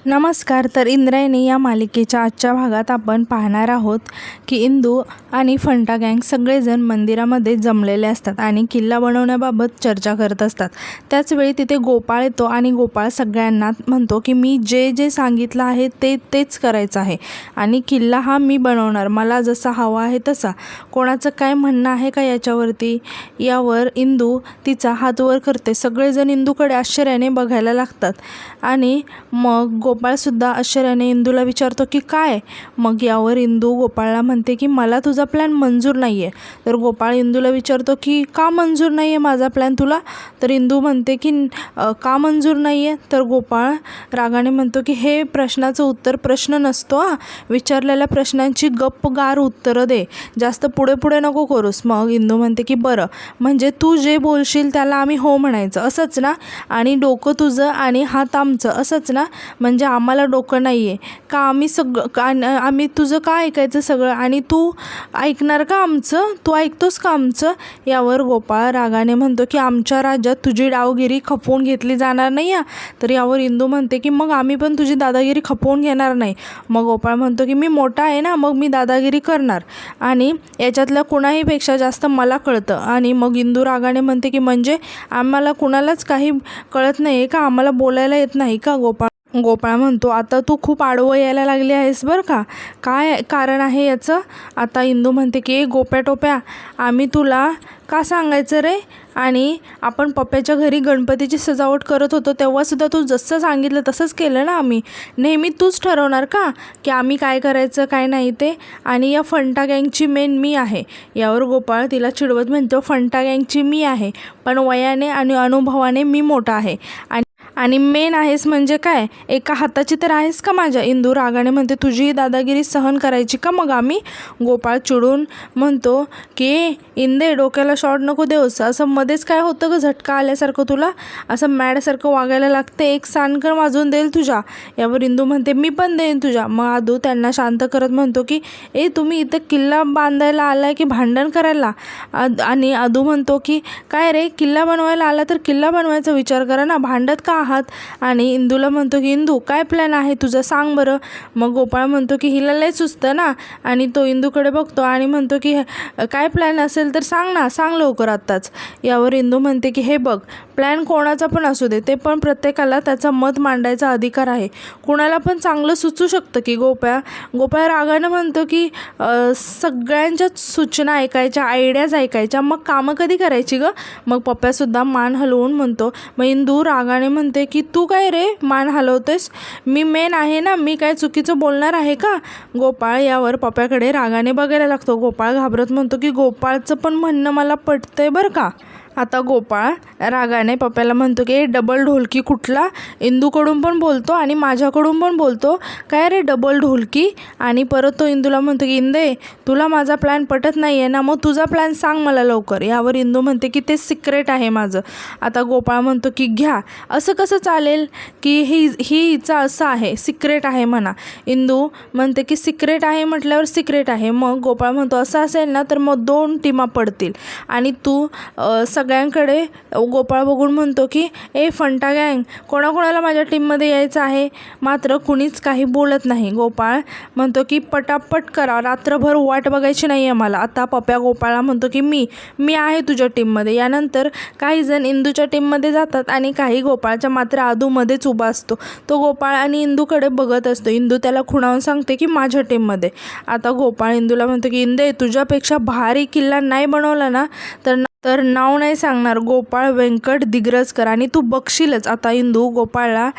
नमस्कार. तर इंद्रायणी या मालिकेच्या आजच्या भागात आपण पाहणार आहोत की इंदू आणि फंटा गँग सगळेजण मंदिरामध्ये जमलेले असतात आणि किल्ला बनवण्याबाबत चर्चा करत असतात. त्याचवेळी तिथे गोपाळ येतो आणि गोपाळ सगळ्यांना म्हणतो की मी जे जे सांगितलं आहे तेच करायचं आहे आणि किल्ला हा मी बनवणार, मला जसा हवा आहे तसा. कोणाचं काय म्हणणं आहे का याच्यावरती? यावर इंदू तिचा हात वर करते. सगळेजण इंदूकडे आश्चर्याने बघायला लागतात आणि मग गोपाळसुद्धा आश्चर्याने इंदूला विचारतो की काय? मग यावर इंदू गोपाळला म्हणते की मला तुझा प्लॅन मंजूर नाही आहे. तर गोपाळ इंदूला विचारतो की का मंजूर नाही आहे माझा प्लॅन तुला? तर इंदू म्हणते की का मंजूर नाही आहे? तर गोपाळ रागाने म्हणतो की हे प्रश्नाचं उत्तर प्रश्न नसतो, विचारलेल्या प्रश्नांची गप्पगार उत्तरं दे, जास्त पुढे पुढे नको करूस. मग इंदू म्हणते की बरं, म्हणजे तू जे बोलशील त्याला आम्ही हो म्हणायचं असंच ना? आणि डोकं तुझं आणि हात आमचं असंच ना? म्हणजे आम्हाला डोकं नाही आहे का? आम्ही तुझं का ऐकायचं सगळं आणि तू ऐकणार का आमचं? तू ऐकतोस का आमचं? यावर गोपाळ रागाने म्हणतो की आमच्या राज्यात तुझी डावगिरी खपवून घेतली जाणार नाही. तर यावर इंदू म्हणते की मग आम्ही पण तुझी दादागिरी खपवून घेणार नाही. मग गोपाळ म्हणतो की मी मोठा आहे ना, मग मी दादागिरी करणार आणि याच्यातल्या कुणाहीपेक्षा जास्त मला कळतं. आणि मग इंदू रागाने म्हणते की म्हणजे आम्हाला कुणालाच काही कळत नाही का? आम्हाला बोलायला येत नाही का? गोपाळ म्हणतो आता तू खूप आडवं यायला लागली आहेस बरं का, काय कारण आहे याचं? आता इंदू म्हणते की गोप्या टोप्या, आम्ही तुला का सांगायचं रे? आणि आपण पप्प्याच्या घरी गणपतीची सजावट करत होतो तेव्हासुद्धा तू जसं सांगितलं तसंच केलं ना. आम्ही नेहमी तूच ठरवणार का की आम्ही काय करायचं काय नाही ते? आणि या फंटा गँगची मेन मी आहे. यावर गोपाळ तिला चिडवत म्हणतो फंटा गँगची मी आहे, पण वयाने आणि अनुभवाने मी मोठा आहे आणि मेन आहेस म्हणजे काय, एका हाताची तर आहेस का माझ्या? इंदू रागाने म्हणते तुझी दादागिरी सहन करायची का मग आम्ही? गोपाळ चिडून म्हणतो की इंदे डोक्याला शॉट नको देऊस, असं मध्येच काय होतं ग, झटका आल्यासारखं तुला असं मॅडसारखं वागायला लागते, एक सांडकर वाजवून देईल तुझ्या. यावर इंदू म्हणते मी पण देईन तुझ्या. मग आदू त्यांना शांत करत म्हणतो की तुम्ही इथं किल्ला बांधायला आलाय की भांडण करायला? आणि आदू म्हणतो की काय रे, किल्ला बनवायला आला तर किल्ला बनवायचा विचार करा ना, भांडत का आहात? आणि इंदूला म्हणतो की इंदू काय प्लॅन आहे तुझा सांग बरं. मग गोपाळ म्हणतो की हिला लय सुचतं ना, आणि तो इंदूकडे बघतो आणि म्हणतो की काय प्लॅन असेल तर सांग ना, सांग लवकर आत्ताच. यावर इंदू म्हणते की हे बघ, प्लॅन कोणाचा पण असू दे, ते पण प्रत्येकाला त्याचं मत मांडायचा अधिकार आहे, कुणाला पण चांगलं सुचू शकतं की. गोपाळ रागानं म्हणतो की सगळ्यांच्याच सूचना ऐकायच्या, आयडियाज ऐकायच्या, मग कामं कधी करायची ग? मग पप्प्यासुद्धा मान हलवून म्हणतो. मग इंदू रागाने म्हणते की तू काय रे मान हलवतेस, मी मेन आहे ना, मी काय चुकीचं बोलणार आहे का? गोपाळ यावर पप्प्याकडे रागाने बघायला लागतो. गोपाळ घाबरत म्हणतो की गोपाळचं पण म्हणणं मला पटतंय बरं का. आता गोपाळ रागाने पप्प्याला म्हणतो की डबल ढोलकी कुठला? इंदूकडून पण बोलतो आणि माझ्याकडून पण बोलतो, काय रे डबल ढोलकी? आणि परत तो इंदूला म्हणतो की इंदे तुला माझा प्लॅन पटत नाही आहे ना, मग तुझा प्लॅन सांग मला लवकर. यावर इंदू म्हणते की ते सिक्रेट आहे माझं. आता गोपाळ म्हणतो की घ्या, असं कसं चालेल की ही हिचं असं आहे, सिक्रेट आहे म्हणा. इंदू म्हणते की सिक्रेट आहे म्हटल्यावर सिक्रेट आहे. मग गोपाळ म्हणतो असं असेल ना तर मग 2 टीमा पडतील आणि तू सगळ्यांकडे गोपाळ बघून म्हणतो की फंटा गँग, कोणाकोणाला माझ्या टीममध्ये यायचं आहे? मात्र कुणीच काही बोलत नाही. गोपाळ म्हणतो की पटापट करा, रात्रभर वाट बघायची नाही आहे मला. आता पप्प्या गोपाळला म्हणतो की मी आहे तुझ्या टीममध्ये. यानंतर काही जण इंदूच्या टीममध्ये जातात आणि काही गोपाळच्या, मात्र आदूमध्येच उभा असतो. तो गोपाळ आणि इंदूकडे बघत असतो. इंदू त्याला खुणावून सांगते की माझ्या टीममध्ये. आता गोपाळ इंदूला म्हणतो की इंदे तुझ्यापेक्षा भारी किल्ला नाही बनवला ना तर नाव नाही सांगणार, गोपाळ व्यंकट दिग्रजकर, आणि तू बघशीलच. आता इंदू गोपाळला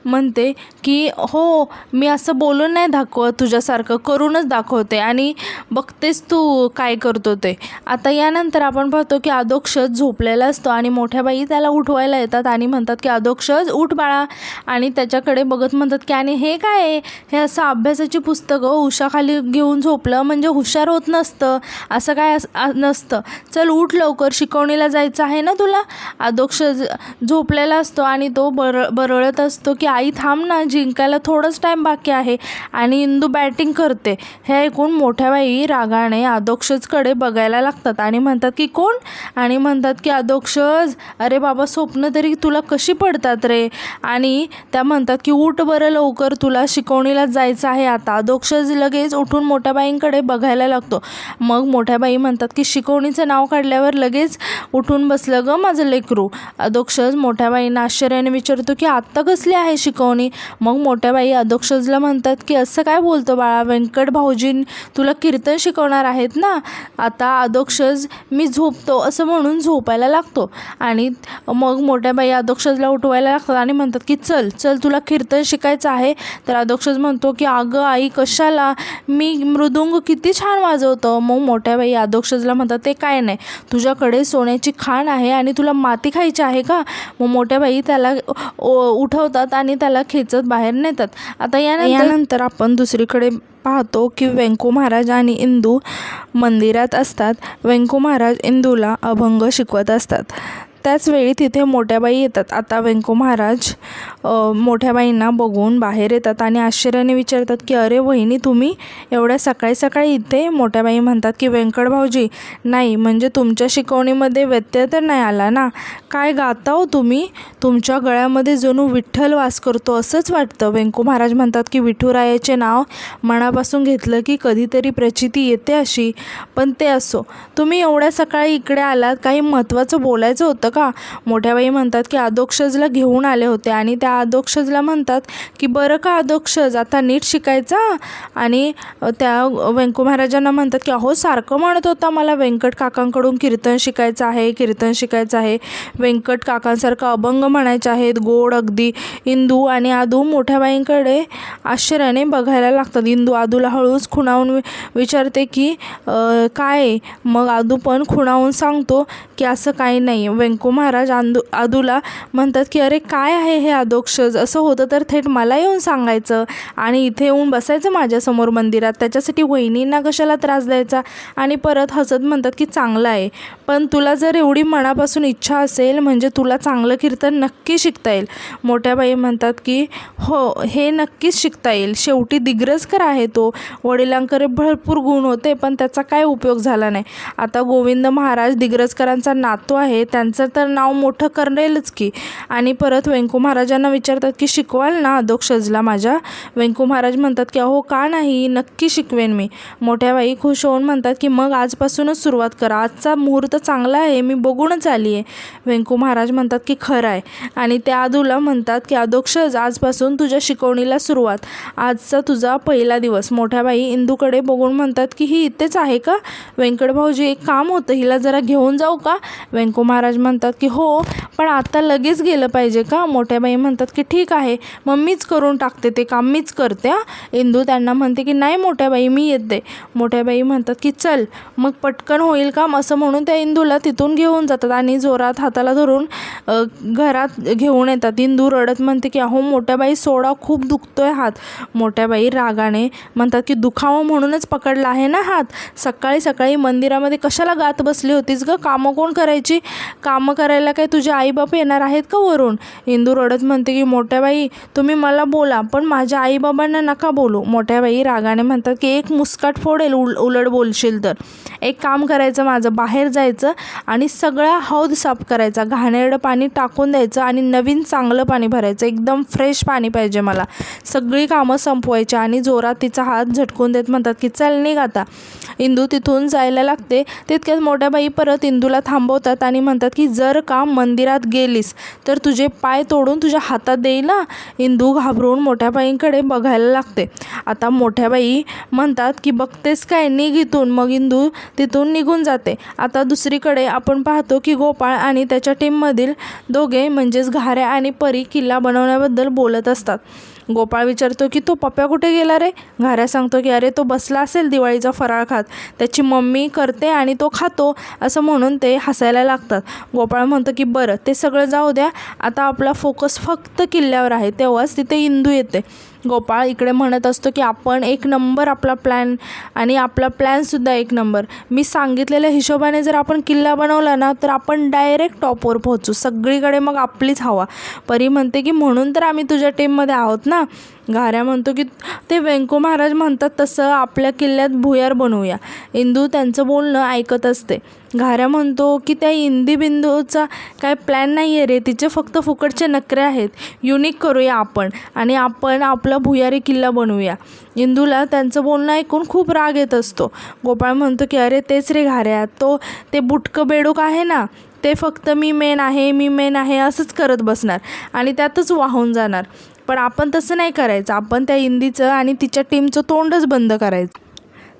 म्हणते की हो, मी असं बोलून नाही दाखवत, तुझ्यासारखं करूनच दाखवते आणि बघतेस तू काय करतो ते. आता यानंतर आपण पाहतो की अधोक्षज झोपलेला असतो आणि मोठ्या बाई त्याला उठवायला येतात आणि म्हणतात की अधोक्षज उठ बाळा. आणि त्याच्याकडे बघत म्हणतात की आणि हे काय आहे, हे असं अभ्यासाची पुस्तकं उशाखाली घेऊन झोपलं म्हणजे हुशार होत नसतं, असं काय नसतं, चल उठ लवकर, शिकवणीला जायचं आहे ना तुला. अधोक्षज झोपलेला असतो आणि तो बरळत असतो की आई थांब ना, जिंकायला थोडंच टाईम बाकी आहे. आणि इंदू बॅटिंग करते. हे ऐकून मोठ्या बाई रागाने अधोक्षजकडे बघायला लागतात आणि म्हणतात की कोण, आणि म्हणतात की अधोक्षज, अरे बाबा स्वप्न तरी तुला कशी पडतात रे. आणि त्या म्हणतात की उठ बरं लवकर, तुला शिकवणीला जायचं आहे आता. अधोक्षज लगेच उठून मोठ्या बाईंकडे बघायला लागतो. मग मोठ्या बाई म्हणतात की शिकवणीचं नाव काढल्यावर लगेच उठून बसलं ग माझं लेकरू. अधोक्षज मोठ्या बाईंना आश्चर्याने विचारतो की आत्ता कसली आहे शिकवणी. मग मोठ्या बाई अधोक्षजला म्हणतात की असं काय बोलतो बाळा, व्यंकट भाऊजी तुला कीर्तन शिकवणार आहेत ना. आता अधोक्षज मी झोपतो असं म्हणून झोपायला लागतो. आणि मग मोठ्या बाई अधोक्षजला उठवायला लागतात आणि म्हणतात की चल चल तुला कीर्तन शिकायचं आहे. तर अधोक्षज म्हणतो की अगं आई कशाला, मी मृदुंग किती छान वाजवतो. मग मोठ्या बाई अधोक्षजला म्हणतात ते काय नाही, तुझ्याकडे सोन्याची खाण आहे आणि तुला माती खायची आहे का. मग मोठ्या बाई त्याला उठवतात आणि त्याला खेचत बाहेर नेतात. आता यानंतर आपण दुसरीकडे पाहतो की व्यंकू महाराज आणि इंदू मंदिरात असतात. व्यंकू महाराज इंदूला अभंग शिकवत असतात. त्याचवेळी तिथे मोठ्या बाई येतात. आता व्यंकू महाराज मोठ्या बाईंना बघून बाहेर येतात आणि आश्चर्याने विचारतात की अरे वहिनी तुम्ही एवढ्या सकाळी सकाळी इथे. मोठ्या बाई म्हणतात की व्यंकट भाऊजी नाही, म्हणजे तुमच्या शिकवणीमध्ये व्यत्यय तर नाही आला ना. काय गाता हो तुम्ही, तुमच्या गळ्यामध्ये जणू विठ्ठल वास करतो असंच वाटतं. व्यंकू महाराज म्हणतात की विठुरायाचे नाव मनापासून घेतलं की कधीतरी प्रचिती येते अशी. पण ते असो, तुम्ही एवढ्या सकाळी इकडे आलात, काही महत्त्वाचं बोलायचं होतं का. मोठ्या बाई म्हणतात की अधोक्षजला घेऊन आले होते. आणि त्या अधोक्षजला म्हणतात की बरं का अधोक्षज, आता नीट शिकायचा. आणि त्या व्यंकू महाराजांना म्हणतात की अहो सारखं म्हणत होता मला व्यंकट काकांकडून कीर्तन शिकायचं आहे, कीर्तन शिकायचं आहे, व्यंकट काकांसारखं अभंग म्हणायचे आहेत गोड अगदी. इंदू आणि आदू मोठ्या बाईंकडे आश्चर्याने बघायला लागतात. इंदू आदूला हळूच खुणावून विचारते की काय. मग आदू पण खुणावून सांगतो की असं काही नाही. व्यंकू महाराज आदूला म्हणतात की अरे काय आहे हे अधोक्षज, असं होतं तर थेट मला येऊन सांगायचं आणि इथे येऊन बसायचं माझ्यासमोर मंदिरात, त्याच्यासाठी वहिनींना कशाला त्रास द्यायचा. आणि परत हसत म्हणतात की चांगलं आहे, पण तुला जर एवढी मनापासून इच्छा असेल म्हणजे तुला चांगलं कीर्तन नक्की शिकता येईल. मोठ्या बाई म्हणतात की हो हे नक्कीच शिकता येईल, शेवटी दिग्रजकर आहे तो, वडिलांकडे भरपूर गुण होते पण त्याचा काय उपयोग झाला नाही. आता गोविंद महाराज दिग्रजकरांचा नातू आहे, त्यांचं तर नाव मोठं करेलच की. आणि परत व्यंकू महाराजांना विचारतात की शिकवाल ना अधोक्षजला माझ्या. व्यंकू महाराज म्हणतात की अहो का नाही, नक्की शिकवेन मी. मोठ्या बाई खुश होऊन म्हणतात की मग आजपासूनच सुरुवात करा, आजचा मुहूर्त चांगला आहे, मी बघूनच आली आहे. व्यंकू महाराज म्हणतात की खरं आहे. आणि त्या आदूला म्हणतात की अधोक्षज आजपासून तुझ्या शिकवणीला सुरुवात, आजचा तुझा पहिला दिवस. मोठ्या बाई इंदूकडे बघून म्हणतात की ही इथेच आहे का. व्यंकट भाऊजी एक काम होतं, हिला जरा घेऊन जाऊ का. व्यंकू महाराज म्हणतात की हो, पण आता लगेच गेलं पाहिजे का. मोठ्या बाई म्हणतात की ठीक आहे, मग मीच करून टाकते ते काम, मीच करते. इंदू त्यांना म्हणते की नाही मोठ्या बाई मी येते. मोठ्या बाई म्हणतात की चल मग पटकन होईल काम, असं म्हणून त्या इंदूला तिथून घेऊन जातात आणि जोरात हाताला धरून घरात घेऊन येतात. इंदू रडत म्हणते की अहो मोठ्या बाई सोडा, खूप दुखतोय हात. मोठ्या बाई रागाने म्हणतात की दुखावं म्हणूनच पकडला आहे ना हात, सकाळी सकाळी मंदिरामध्ये कशाला गात बसली होतीस ग, कामं कोण करायची, कामं करायला काय तुझे आईबाप येणार आहेत का वरून. इंदू रडत म्हणते की मोठ्या बाई तुम्ही मला बोला पण माझ्या आईबाबांना नका बोलू. मोठ्या बाई रागाने म्हणतात की एक मुस्काट फोडेल उलट बोलशील तर. एक काम करायचं माझं, बाहेर जायचं आणि सगळा हौद साफ करायचा, घाणेरडं पाणी टाकून द्यायचं आणि नवीन चांगलं पाणी भरायचं, एकदम फ्रेश पाणी पाहिजे मला. सगळी कामं संपवायची. आणि जोरात तिचा हात झटकून देत म्हणतात की चल निघ आता. इंदू तिथून जायला लागते. तितक्यात मोठ्या बाई परत इंदूला थांबवतात आणि म्हणतात की जर का मंदिरात गेलीस तर तुझे पाय तोडून तुझ्या हातात देईल ना. इंदू घाबरून मोठ्या बाईंकडे बघायला लागते. आता मोठ्या बाई म्हणतात की बघतेस काय, निघ इथून. मग इंदू तिथून निघून जाते. आता दुसरीकडे आपण पाहतो की गोपाळ आणि त्याच्या टीममधील दोघे म्हणजेच घाऱ्या आणि परी किल्ला बनवण्याबद्दल बोलत असतात. गोपाळ विचारतो की तो पप्प्या कुठे गेला रे? घाऱ्या सांगतो की अरे तो बसला असेल दिवाळीचा फराळ खात, त्याची मम्मी करते आणि तो खातो, असं म्हणून ते हसायला लागतात. गोपाळ म्हणतो की बरं ते सगळं जाऊ द्या, आता आपला फोकस फक्त किल्ल्यावर आहे. तेव्हाच तिथे इंदू येते. गोपाळ इकडे म्हणत असतो की आपण एक नंबर आपला प्लॅन, आणि आपला प्लॅनसुद्धा एक नंबर. मी सांगितलेल्या हिशोबाने जर आपण किल्ला बनवला ना तर आपण डायरेक्ट टॉपवर पोहोचू, सगळीकडे मग आपलीच हवा. परी म्हणते की म्हणून तर आम्ही तुझ्या टीममध्ये आहोत ना. घाऱ्या म्हणतो की ते व्यंको महाराज म्हणतात तसं आपल्या किल्ल्यात भुयार बनवूया. इंदू त्यांचं बोलणं ऐकत असते. घाऱ्या म्हणतो की त्या इंदी बिंदूचा काय प्लॅन नाही आहे रे, तिचे फक्त फुकटचे नखरे आहेत. युनिक करूया आपण आणि आपण आपला भुयारी किल्ला बनवूया. इंदूला त्यांचं बोलणं ऐकून खूप राग येत असतो. गोपाळ म्हणतो की अरे तेच रे घाऱ्या, ते बुटकं बेडूक आहे ना, ते फक्त मी मेन आहे असंच करत बसणार आणि त्यातच वाहून जाणार. पण आपण तसं नाही करायचं. आपण त्या इंदीचं आणि तिच्या टीमचं तोंडच बंद करायचं.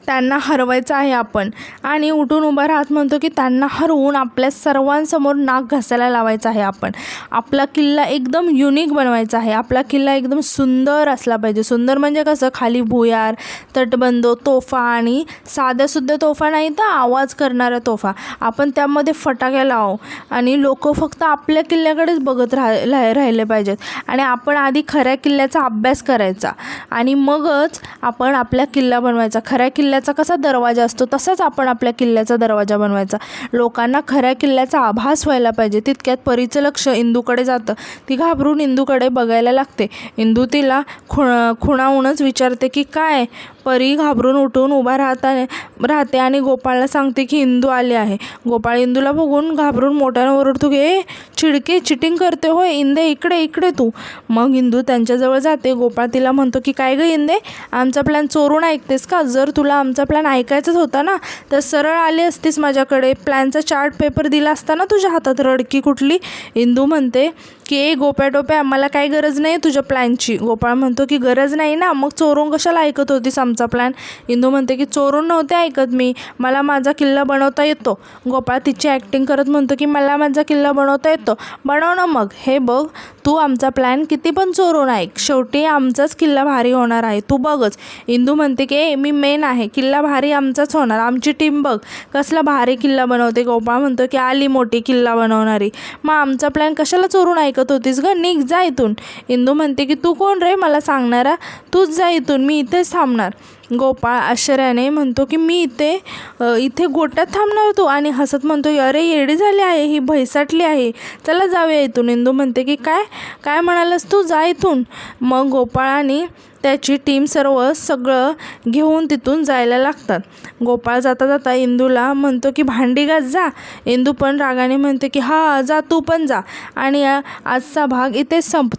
त्यांना हरवायचं आहे आपण. आणि उठून उभा राहत म्हणतो की त्यांना हरवून आपल्या सर्वांसमोर नाक घासायला लावायचं आहे आपण. आपला किल्ला एकदम युनिक बनवायचा आहे. आपला किल्ला एकदम सुंदर असला पाहिजे. सुंदर म्हणजे कसं, खाली भुयार, तटबंद, तोफा, आणि साध्यासुद्धा तोफा नाही तर आवाज करणाऱ्या तोफा. आपण त्यामध्ये फटाके लावू आणि लोक फक्त आपल्या किल्ल्याकडेच बघत राहिले पाहिजेत. आणि आपण आधी खऱ्या किल्ल्याचा अभ्यास करायचा आणि मगच आपण आपला किल्ला बनवायचा. खऱ्या किल्ल्याचा कसा दरवाजा असतो तसाच आपण आपल्या किल्ल्याचा दरवाजा बनवायचा. लोकांना खऱ्या किल्ल्याचा आभास व्हायला पाहिजे. तितक्यात परीचं लक्ष इंदूकडे जातं. ती घाबरून इंदूकडे बघायला लागते. इंदू तिला खुणावूनच विचारते की काय? परी घाबरून उठून उभा राहते आणि गोपाळला सांगते की इंदू आली आहे. गोपाळ इंदूला बघून घाबरून मोठ्यानं ओरडतो की ए चिडके, चिटिंग करते होय इंदे, इकडे तू. मग इंदू त्यांच्याजवळ जाते. गोपाळ तिला म्हणतो की काय गं इंदे, आमचा प्लॅन चोरून ऐकतेस का? जर तुला आमचा प्लॅन ऐकायचाच होता ना तर सरळ आली असतीस माझ्याकडे, प्लॅनचा चार्ट पेपर दिला असता ना तुझ्या हातात, रडकी कुठली. इंदू म्हणते की ए गोप्या टोप्या, मला काही गरज नाही तुझ्या प्लॅनची. गोपाळ म्हणतो की गरज नाही ना, मग चोरून कशाला ऐकत होतीस आमचा प्लॅन? इंदू म्हणते की चोरून नव्हते ऐकत मी, मला माझा किल्ला बनवता येतो. गोपाळ तिची ॲक्टिंग करत म्हणतो की मला माझा किल्ला बनवता येतो. बनव ना मग, हे बघ तू आमचा प्लॅन किती पण चोरून ऐक, शेवटी आमचाच किल्ला भारी होणार आहे, तू बघच. इंदू म्हणते की ए मी मेन आहे, किल्ला भारी आमचाच होणार, आमची टीम बघ कसला भारी किल्ला बनवते. गोपाळ म्हणतो की आली मोठी किल्ला बनवणारी, मग आमचा प्लॅन कशाला चोरून ऐकत होतीस ग, निघ जा इथून. इंदू म्हणते की तू कोण रे मला सांगणारा, तूच जा इथून, मी इथेच थांबणार. गोपाळ आश्चर्याने म्हणतो की मी इथे गोट्यात थांबणार तू, आणि हसत म्हणतो अरे येडी झाली आहे ही, भैसाटली आहे, चला जाऊया इथून. इंदू म्हणते की काय म्हणालस तू, जा इथून. मग गोपाळ आणि त्याची टीम सगळं घेऊन तिथून जायला लागतात. गोपाळ जाता जाता इंदूला म्हणतो की भांडी घास जा. इंदू पण रागाने म्हणते की हा जा, तू पण जा. आणि आजचा भाग इथेच संपतो.